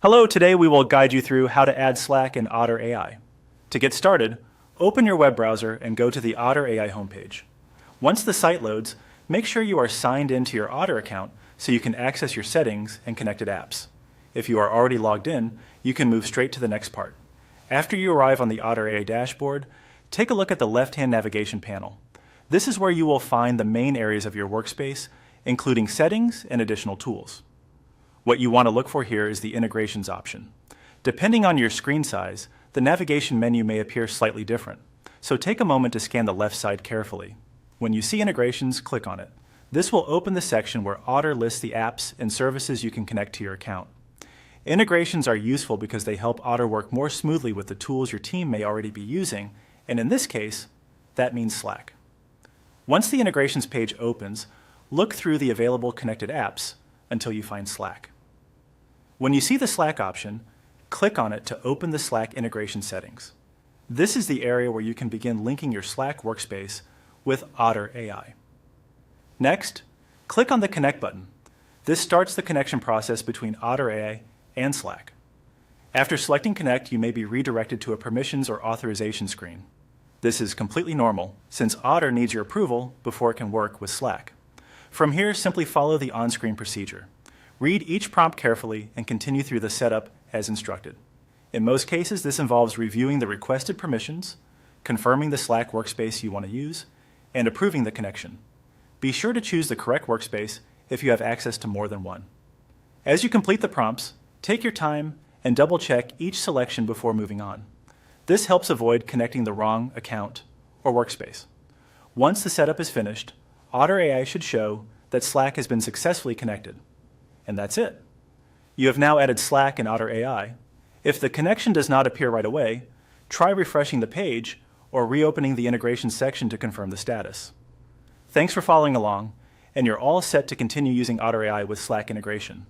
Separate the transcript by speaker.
Speaker 1: Hello, today we will guide you through how to add Slack in Otter AI. To get started, open your web browser and go to the Otter AI homepage. Once the site loads, make sure you are signed into your Otter account so you can access your settings and connected apps. If you are already logged in, you can move straight to the next part. After you arrive on the Otter AI dashboard, take a look at the left-hand navigation panel. This is where you will find the main areas of your workspace, including settings and additional tools. What you want to look for here is the integrations option. Depending on your screen size, the navigation menu may appear slightly different, so take a moment to scan the left side carefully. When you see integrations, click on it. This will open the section where Otter lists the apps and services you can connect to your account. Integrations are useful because they help Otter work more smoothly with the tools your team may already be using, and in this case, that means Slack. Once the integrations page opens, look through the available connected apps until you find Slack. When you see the Slack option, click on it to open the Slack integration settings. This is the area where you can begin linking your Slack workspace with Otter AI. Next, click on the Connect button. This starts the connection process between Otter AI and Slack. After selecting Connect, you may be redirected to a permissions or authorization screen. This is completely normal, since Otter needs your approval before it can work with Slack. From here, simply follow the on-screen procedure. Read each prompt carefully and continue through the setup as instructed. In most cases, this involves reviewing the requested permissions, confirming the Slack workspace you want to use, and approving the connection. Be sure to choose the correct workspace if you have access to more than one. As you complete the prompts, take your time and double-check each selection before moving on. This helps avoid connecting the wrong account or workspace. Once the setup is finished, Otter AI should show that Slack has been successfully connected. And that's it. You have now added Slack in Otter AI. If the connection does not appear right away, try refreshing the page or reopening the integration section to confirm the status. Thanks for following along, and you're all set to continue using Otter AI with Slack integration.